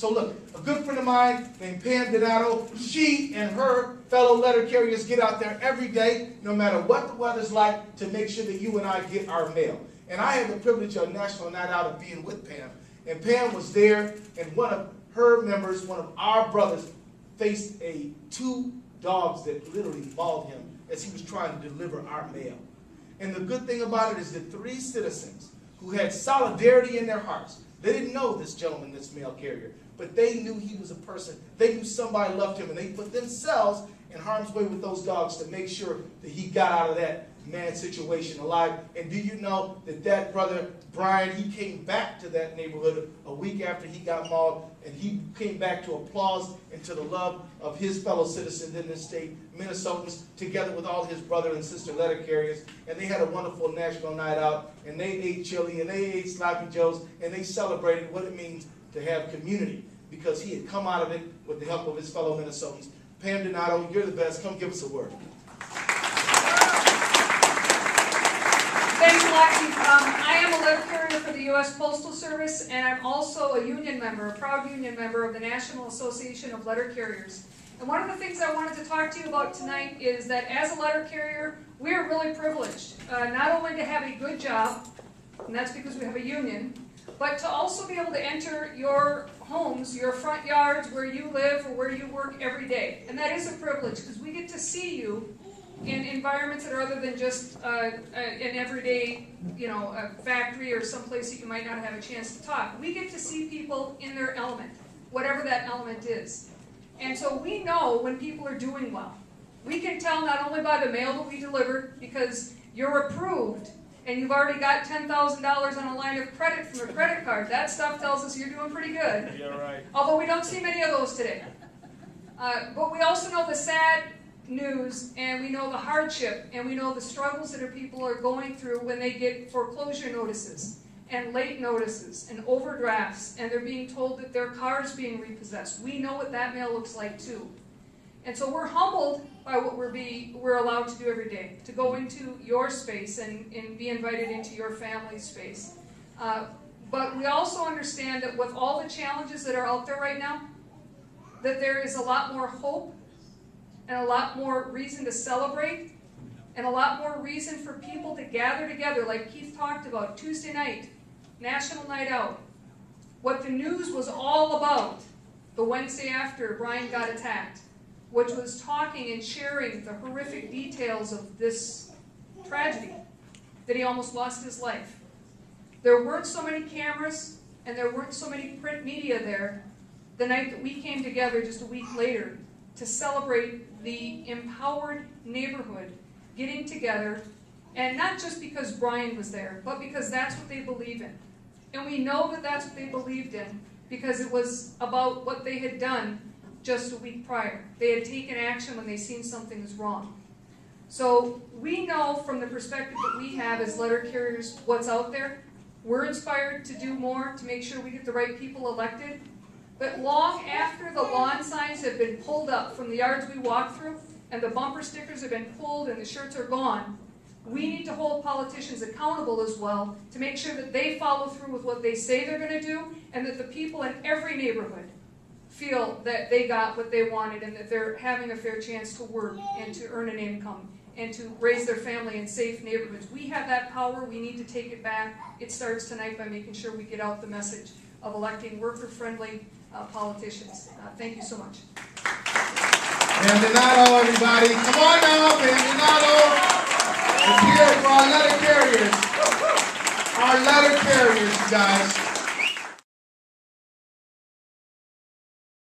So look, a good friend of mine named Pam Donato, she and her fellow letter carriers get out there every day, no matter what the weather's like, to make sure that you and I get our mail. And I had the privilege of National Night Out of being with Pam. And Pam was there, and one of her members, one of our brothers, faced two dogs that literally mauled him as he was trying to deliver our mail. And the good thing about it is that 3 citizens who had solidarity in their hearts, they didn't know this gentleman, this mail carrier, but they knew he was a person. They knew somebody loved him, and they put themselves in harm's way with those dogs to make sure that he got out of that man situation alive. And do you know that that brother, Brian, he came back to that neighborhood a week after he got mauled, and he came back to applause and to the love of his fellow citizens in this state, Minnesotans, together with all his brother and sister letter carriers. And they had a wonderful national night out, and they ate chili, and they ate sloppy joes, and they celebrated what it means to have community, because he had come out of it with the help of his fellow Minnesotans. Pam Donato, you're the best. Come give us a word. Thanks a lot, Keith. I am a letter carrier for the U.S. Postal Service, and I'm also a union member, a proud union member of the National Association of Letter Carriers. And one of the things I wanted to talk to you about tonight is that as a letter carrier, we are really privileged, not only to have a good job, and that's because we have a union, but to also be able to enter your homes, your front yards, where you live or where you work every day. And that is a privilege, because we get to see you in environments that are other than just an everyday, a factory or someplace that you might not have a chance to talk. We get to see people in their element, whatever that element is. And so we know when people are doing well. We can tell not only by the mail that we deliver, because you're approved and you've already got $10,000 on a line of credit from a credit card. That stuff tells us you're doing pretty good. Yeah, right. Although we don't see many of those today. But we also know the sad news, and we know the hardship, and we know the struggles that people are going through when they get foreclosure notices and late notices and overdrafts, and they're being told that their car is being repossessed. We know what that mail looks like too. And so we're humbled by what we're allowed to do every day, to go into your space and be invited into your family's space. But we also understand that with all the challenges that are out there right now, that there is a lot more hope and a lot more reason to celebrate, and a lot more reason for people to gather together, like Keith talked about, Tuesday night, National Night Out. What the news was all about the Wednesday after Brian got attacked, which was talking and sharing the horrific details of this tragedy, that he almost lost his life. There weren't so many cameras, and there weren't so many print media there the night that we came together just a week later to celebrate the empowered neighborhood getting together, and not just because Brian was there, but because that's what they believe in. And we know that that's what they believed in because it was about what they had done just a week prior. They had taken action when they seen something was wrong. So we know from the perspective that we have as letter carriers what's out there. We're inspired to do more to make sure we get the right people elected. But long after the lawn signs have been pulled up from the yards we walk through, and the bumper stickers have been pulled and the shirts are gone, we need to hold politicians accountable as well to make sure that they follow through with what they say they're going to do, and that the people in every neighborhood feel that they got what they wanted and that they're having a fair chance to work and to earn an income and to raise their family in safe neighborhoods. We have that power. We need to take it back. It starts tonight by making sure we get out the message of electing worker-friendly politicians. Thank you so much. Pam Donato, everybody. Come on now, Pam Donato. Let's hear it for our letter carriers. Our letter carriers, you guys.